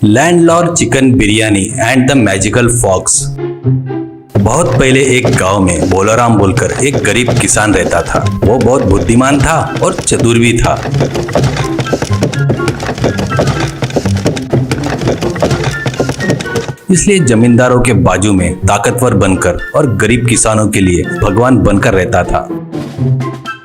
Landlord chicken biryani and the magical fox. बहुत पहले एक गांव में भोलाराम बोलकर एक गरीब किसान रहता था। वो बहुत बुद्धिमान था और चतुर भी था। इसलिए जमींदारों के बाजू में ताकतवर बनकर और गरीब किसानों के लिए भगवान बनकर रहता था।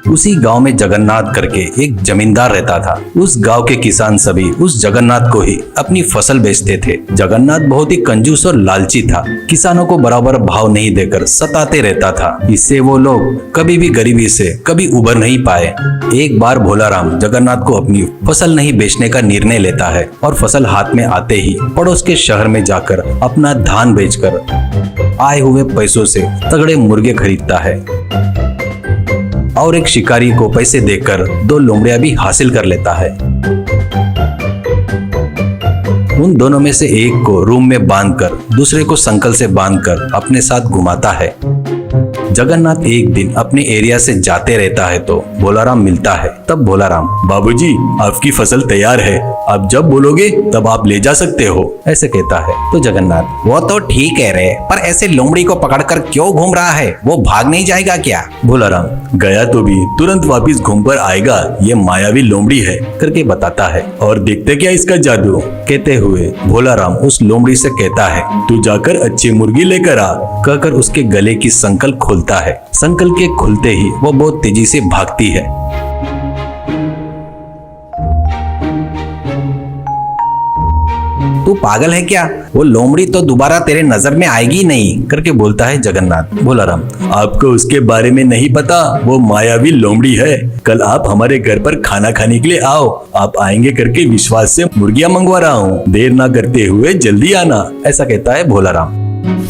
उसी गांव में जगन्नाथ करके एक जमींदार रहता था। उस गांव के किसान सभी उस जगन्नाथ को ही अपनी फसल बेचते थे। जगन्नाथ बहुत ही कंजूस और लालची था। किसानों को बराबर भाव नहीं देकर सताते रहता था। इससे वो लोग कभी भी गरीबी से कभी उबर नहीं पाए। एक बार भोलाराम जगन्नाथ को अपनी फसल नहीं बेचने का निर्णय लेता है और फसल हाथ में आते ही पड़ोस के शहर में जाकर अपना धान बेचकर आए हुए पैसों से तगड़े मुर्गे खरीदता है और एक शिकारी को पैसे देकर 2 लोमड़ियां भी हासिल कर लेता है। उन दोनों में से एक को रूम में बांधकर दूसरे को संकल से बांधकर अपने साथ घुमाता है। जगन्नाथ एक दिन अपने एरिया से जाते रहता है तो भोलाराम मिलता है। तब भोलाराम, बाबूजी आपकी फसल तैयार है, आप जब बोलोगे तब आप ले जा सकते हो, ऐसे कहता है। तो जगन्नाथ, वो तो ठीक है रे, पर ऐसे लोमड़ी को पकड़कर क्यों घूम रहा है? वो भाग नहीं जाएगा क्या? भोलाराम, गया तो भी तुरंत वापिस घूमकर आएगा, ये मायावी लोमड़ी है करके बताता है। और देखते क्या इसका जादू। कहते हुए भोलाराम उस लोमड़ी से कहता है, तू जाकर अच्छी मुर्गी लेकर आ, कहकर उसके गले की संकल खोलता है। संकल के खुलते ही वो बहुत तेजी से भागती है। तू पागल है क्या? वो लोमड़ी तो दोबारा तेरे नजर में आएगी नहीं, करके बोलता है जगन्नाथ। भोलाराम, आपको उसके बारे में नहीं पता, वो मायावी लोमड़ी है। कल आप हमारे घर पर खाना खाने के लिए आओ, आप आएंगे करके विश्वास से मुर्गियां मंगवा रहा हूँ, देर ना करते हुए जल्दी आना, ऐसा कहता है भोलाराम।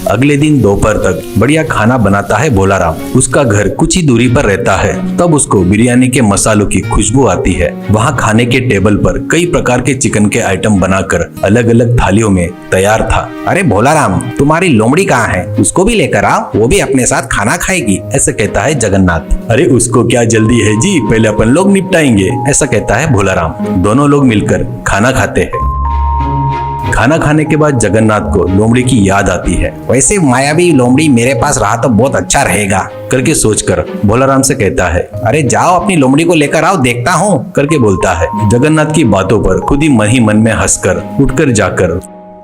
अगले दिन दोपहर तक बढ़िया खाना बनाता है भोलाराम। उसका घर कुछ ही दूरी पर रहता है। तब उसको बिरयानी के मसालों की खुशबू आती है। वहाँ खाने के टेबल पर कई प्रकार के चिकन के आइटम बनाकर अलग अलग थालियों में तैयार था। अरे भोलाराम, तुम्हारी लोमड़ी कहाँ है? उसको भी लेकर आओ, वो भी अपने साथ खाना खाएगी, ऐसा कहता है जगन्नाथ। अरे उसको क्या जल्दी है जी, पहले अपन लोग निपटाएंगे, ऐसा कहता है भोलाराम। दोनों लोग मिलकर खाना खाते हैं। खाना खाने के बाद जगन्नाथ को लोमड़ी की याद आती है। वैसे मायावी लोमड़ी मेरे पास रहा तो बहुत अच्छा रहेगा, करके सोचकर भोलाराम से कहता है, अरे जाओ अपनी लोमड़ी को लेकर आओ, देखता हूँ, करके बोलता है। जगन्नाथ की बातों पर खुद ही मन में हंसकर उठकर जाकर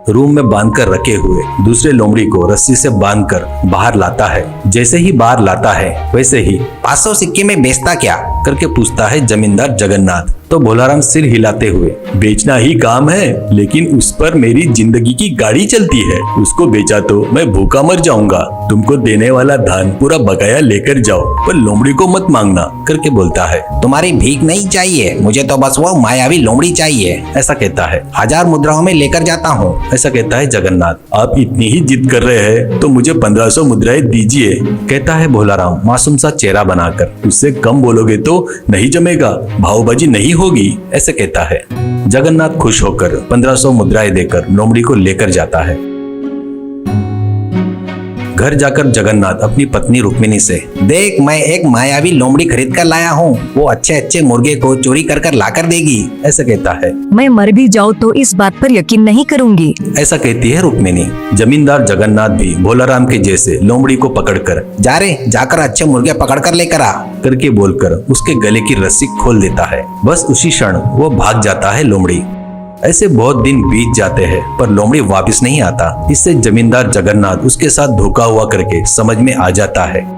रूम में बांधकर रखे हुए दूसरे लोमड़ी को रस्सी से बांधकर बाहर लाता है। जैसे ही बाहर लाता है वैसे ही 500 सिक्के में बेचता क्या, करके पूछता है जमींदार जगन्नाथ। तो भोलाराम सिर हिलाते हुए, बेचना ही काम है, लेकिन उस पर मेरी जिंदगी की गाड़ी चलती है, उसको बेचा तो मैं भूखा मर जाऊंगा। तुमको देने वाला धान पूरा बकाया लेकर जाओ, पर लोमड़ी को मत मांगना, करके बोलता है। तुम्हारी भीख नहीं चाहिए मुझे, तो बस वो मायावी लोमड़ी चाहिए, ऐसा कहता है। 1000 मुद्राओं में लेकर जाता हूँ, ऐसा कहता है जगन्नाथ। आप इतनी ही जिद कर रहे हैं तो मुझे 1500 मुद्राएं दीजिए, कहता है भोलाराम मासूम सा चेहरा बनाकर। उससे कम बोलोगे तो नहीं जमेगा, भावबाजी नहीं होगी, ऐसे कहता है। जगन्नाथ खुश होकर 1500 मुद्राएं देकर लोमड़ी को लेकर जाता है। घर जाकर जगन्नाथ अपनी पत्नी रुक्मिणी से, देख मैं एक मायावी लोमड़ी खरीद कर लाया हूँ, वो अच्छे अच्छे मुर्गे को चोरी कर कर लाकर देगी, ऐसा कहता है। मैं मर भी जाऊँ तो इस बात पर यकीन नहीं करूँगी, ऐसा कहती है रुक्मिणी। जमींदार जगन्नाथ भी भोलाराम के जैसे लोमड़ी को पकड़कर, जा रे जाकर अच्छे मुर्गे पकड़ कर लेकर आ, करके बोलकर उसके गले की रस्सी खोल देता है। बस उसी क्षण वो भाग जाता है लोमड़ी। ऐसे बहुत दिन बीत जाते हैं पर लोमड़ी वापस नहीं आता। इससे जमींदार जगन्नाथ उसके साथ धोखा हुआ करके समझ में आ जाता है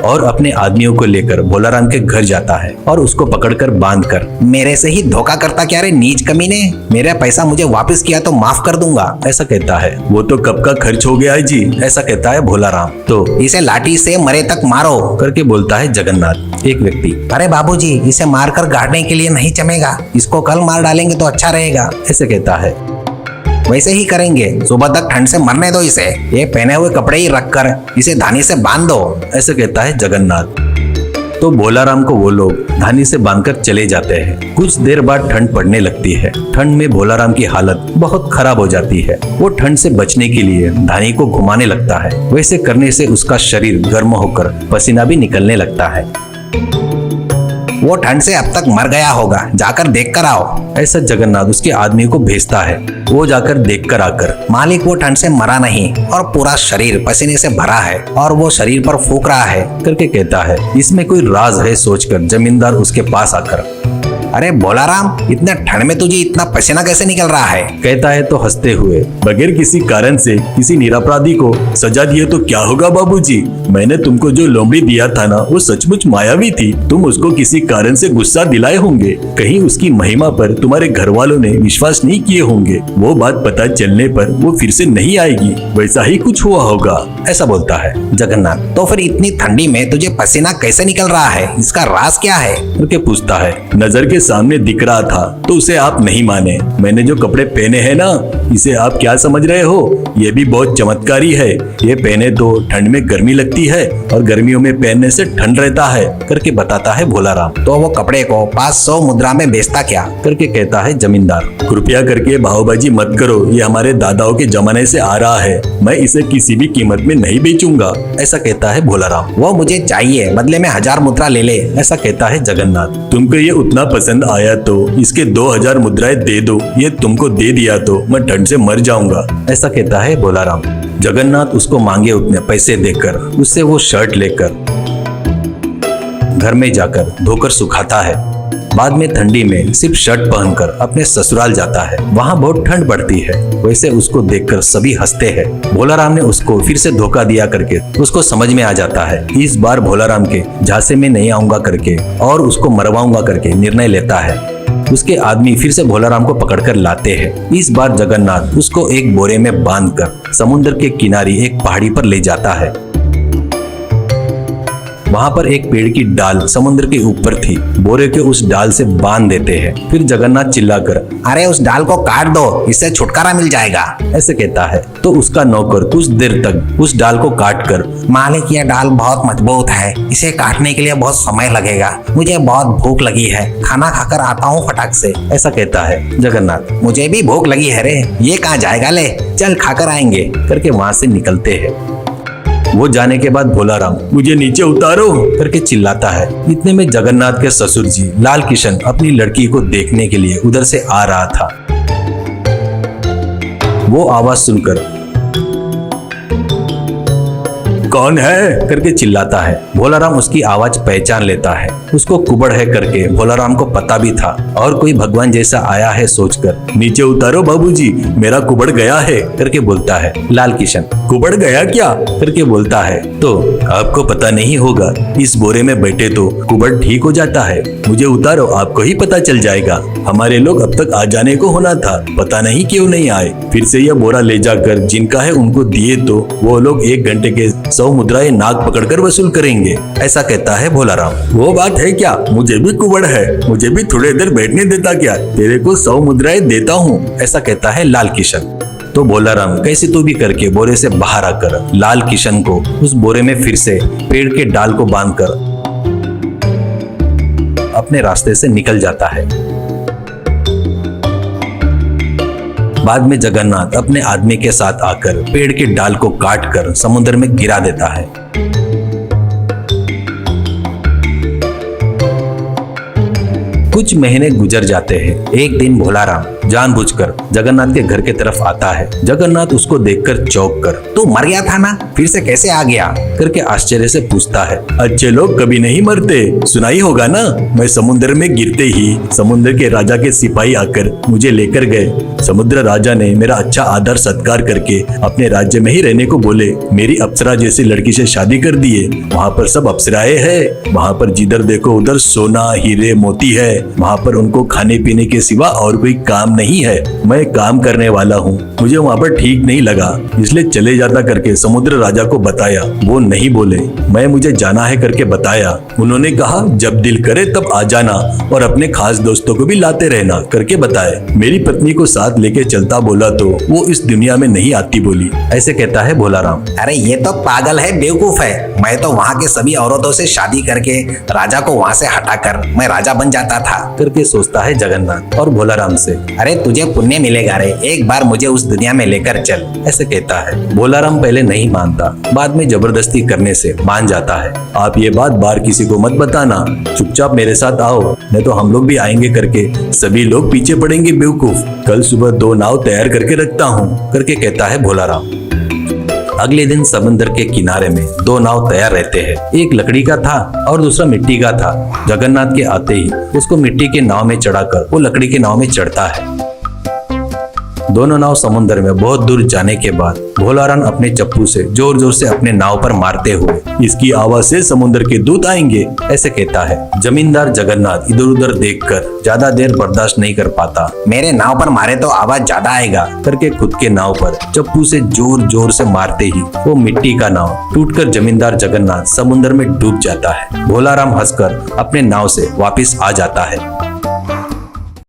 और अपने आदमियों को लेकर भोलाराम के घर जाता है और उसको पकड़कर बांधकर, मेरे से ही धोखा करता क्या रे नीच कमीने, मेरा पैसा मुझे वापस किया तो माफ कर दूंगा, ऐसा कहता है। वो तो कब का खर्च हो गया है जी, ऐसा कहता है भोलाराम। तो इसे लाठी से मरे तक मारो, करके बोलता है जगन्नाथ। एक व्यक्ति, अरे बाबूजी इसे मारकर गाड़ने के लिए नहीं जमेगा, इसको कल मार डालेंगे तो अच्छा रहेगा, ऐसे कहता है। वैसे ही करेंगे, सुबह तक ठंड से मरने दो इसे, ये पहने हुए कपड़े ही रखकर इसे धानी से बांध दो, ऐसे कहता है जगन्नाथ। तो भोलाराम को वो लोग धानी से बांधकर चले जाते हैं। कुछ देर बाद ठंड पड़ने लगती है। ठंड में भोलाराम की हालत बहुत खराब हो जाती है। वो ठंड से बचने के लिए धानी को घुमाने लगता है। वैसे करने से उसका शरीर गर्म होकर पसीना भी निकलने लगता है। वो ठंड से अब तक मर गया होगा, जाकर देख कर आओ। ऐसा जगन्नाथ उसके आदमी को भेजता है। वो जाकर देख कर आकर, मालिक वो ठंड से मरा नहीं और पूरा शरीर पसीने से भरा है और वो शरीर पर फूंक रहा है करके कहता है। इसमें कोई राज है सोचकर जमींदार उसके पास आकर, अरे भोलाराम, इतने ठंड में तुझे इतना पसीना कैसे निकल रहा है? कहता है तो हंसते हुए, बगैर किसी कारण से किसी निरपराधी को सजा दिए तो क्या होगा बाबूजी? मैंने तुमको जो लोमड़ी दिया था ना, वो सचमुच मायावी थी। तुम उसको किसी कारण से गुस्सा दिलाए होंगे, कहीं उसकी महिमा पर तुम्हारे घर वालों ने विश्वास नहीं किए होंगे। वो बात पता चलने पर वो फिर से नहीं आएगी, वैसा ही कुछ हुआ होगा, ऐसा बोलता है जगन्नाथ। तो फिर इतनी ठंडी में तुझे पसीना कैसे निकल रहा है? इसका राज क्या है? करके पूछता है। नजर के सामने दिख रहा था तो उसे आप नहीं माने। मैंने जो कपड़े पहने हैं ना, इसे आप क्या समझ रहे हो? ये भी बहुत चमत्कारी है। ये पहने तो ठंड में गर्मी लगती है और गर्मियों में पहनने से ठंड रहता है, करके बताता है भोलाराम। तो वो कपड़े को 500 मुद्रा में बेचता क्या? करके कहता है जमींदार। कृपया करके भावबाजी मत करो, ये हमारे दादाओं के जमाने से आ रहा है। मैं इसे किसी भी कीमत में नहीं बेचूंगा, ऐसा कहता है भोलाराम। वो मुझे चाहिए, बदले में 1000 मुद्रा ले ले, ऐसा कहता है जगन्नाथ। तुमको ये उतना पसंद आया तो इसके 2000 मुद्राएं दे दो। ये तुमको दे दिया तो मैं ठंड से मर जाऊंगा, ऐसा कहता है भोलाराम। जगन्नाथ उसको मांगे उतने पैसे देकर उससे वो शर्ट लेकर घर में जाकर धोकर सुखाता है। बाद में ठंडी में सिर्फ शर्ट पहनकर अपने ससुराल जाता है। वहाँ बहुत ठंड पड़ती है, वैसे उसको देखकर सभी हंसते हैं। भोलाराम ने उसको फिर से धोखा दिया करके उसको समझ में आ जाता है। इस बार भोलाराम के झांसे में नहीं आऊंगा करके और उसको मरवाऊंगा करके निर्णय लेता है। उसके आदमी फिर से भोलाराम को पकड़कर लाते हैं। इस बार जगन्नाथ उसको एक बोरे में बांधकर समुद्र के किनारे एक पहाड़ी पर ले जाता है। वहाँ पर एक पेड़ की डाल समुद्र के ऊपर थी। बोरे के उस डाल से बांध देते हैं। फिर जगन्नाथ चिल्लाकर, अरे उस डाल को काट दो, इससे छुटकारा मिल जाएगा, ऐसे कहता है। तो उसका नौकर कुछ देर तक उस डाल को काट कर, मालिक ये डाल बहुत मजबूत है, इसे काटने के लिए बहुत समय लगेगा, मुझे बहुत भूख लगी है, खाना खाकर आता हूँ फटाक से, ऐसा कहता है जगन्नाथ। मुझे भी भूख लगी है रे, ये कहाँ जाएगा, ले चल खाकर आएंगे, करके वहाँ से निकलते हैं। वो जाने के बाद भोलाराम, मुझे नीचे उतारो करके चिल्लाता है। इतने में जगन्नाथ के ससुर जी लाल किशन अपनी लड़की को देखने के लिए उधर से आ रहा था। वो आवाज सुनकर, कौन है करके चिल्लाता है। भोलाराम उसकी आवाज पहचान लेता है। उसको कुबड़ है करके भोलाराम को पता भी था और कोई भगवान जैसा आया है सोचकर, नीचे उतारो बाबूजी, मेरा कुबड़ गया है करके बोलता है। लाल किशन, कुबड़ गया क्या करके बोलता है। तो आपको पता नहीं होगा, इस बोरे में बैठे तो कुबड़ ठीक हो जाता है। मुझे उतारो, आपको ही पता चल जाएगा। हमारे लोग अब तक आ जाने को होना था, पता नहीं क्यों नहीं आए। फिर से यह बोरा ले जाकर जिनका है उनको दिए तो वो लोग 1 घंटे के 100 मुद्राएं नाक पकड़कर वसूल करेंगे, ऐसा कहता है भोलाराम। वो बात है क्या, मुझे भी कुबड़ है, मुझे भी थोड़ी देर बैठने देता क्या, तेरे को 100 मुद्राएं देता हूँ, ऐसा कहता है लाल किशन। तो भोलाराम कैसे तो भी करके बोरे से बाहर आकर लाल किशन को उस बोरे में फिर से पेड़ के डाल को बांधकर अपने रास्ते से निकल जाता है। बाद में जगन्नाथ अपने आदमी के साथ आकर पेड़ के डाल को काटकर समुद्र में गिरा देता है। कुछ महीने गुजर जाते हैं। एक दिन भोलाराम जानबूझकर जगन्नाथ के घर के तरफ आता है। जगन्नाथ उसको देखकर चौंक कर, तू मर गया था ना, फिर से कैसे आ गया करके आश्चर्य से पूछता है। अच्छे लोग कभी नहीं मरते, सुनाई होगा ना। मैं समुद्र में गिरते ही समुद्र के राजा के सिपाही आकर मुझे लेकर गए। समुद्र राजा ने मेरा अच्छा आदर सत्कार करके अपने राज्य में ही रहने को बोले। मेरी अप्सरा जैसी लड़की से शादी कर दिए। वहाँ पर सब अप्सराएं हैं। वहाँ पर जिधर देखो उधर सोना हीरे मोती है। वहाँ पर उनको खाने पीने के सिवा और कोई काम नहीं है। मैं काम करने वाला हूँ, मुझे वहाँ पर ठीक नहीं लगा, इसलिए चले जाता करके समुद्र राजा को बताया। वो नहीं बोले। मैं मुझे जाना है करके बताया। उन्होंने कहा जब दिल करे तब आ जाना और अपने खास दोस्तों को भी लाते रहना करके बताए। मेरी पत्नी को साथ लेके चलता बोला तो वो इस दुनिया में नहीं आती बोली, ऐसे कहता है भोलाराम। अरे ये तो पागल है, बेवकूफ है। मैं तो वहाँ के सभी औरतों से शादी करके राजा को वहाँ से हटाकर मैं राजा बन जाता था करके सोचता है जगन्नाथ और भोलाराम से। अरे तुझे पुण्य मिलेगा रे, एक बार मुझे उस दुनिया में लेकर चल। ऐसे कहता है। भोलाराम पहले नहीं मानता, बाद में जबरदस्ती करने से मान जाता है। आप ये बात बाहर किसी को मत बताना, चुपचाप मेरे साथ आओ, नहीं तो हम लोग भी आएंगे करके सभी लोग पीछे पड़ेंगे बेवकूफ। कल सुबह 2 नाव तैयार करके रखता हूँ करके कहता है भोलाराम। अगले दिन समंदर के किनारे में 2 नाव तैयार रहते हैं। एक लकड़ी का था और दूसरा मिट्टी का था। जगन्नाथ के आते ही उसको मिट्टी के नाव में चढ़ाकर वो लकड़ी के नाव में चढ़ता है। दोनों नाव समुद्र में बहुत दूर जाने के बाद भोलाराम अपने चप्पू से जोर जोर से अपने नाव पर मारते हुए, इसकी आवाज से समुद्र के दूत आएंगे, ऐसे कहता है। जमींदार जगन्नाथ इधर उधर देखकर ज्यादा देर बर्दाश्त नहीं कर पाता। मेरे नाव पर मारे तो आवाज ज्यादा आएगा करके खुद के नाव पर चप्पू से जोर जोर से मारते ही वो मिट्टी का नाव टूटकर जमींदार जगन्नाथ समुद्र में डूब जाता है। भोलाराम हंसकर अपने नाव से वापिस आ जाता है।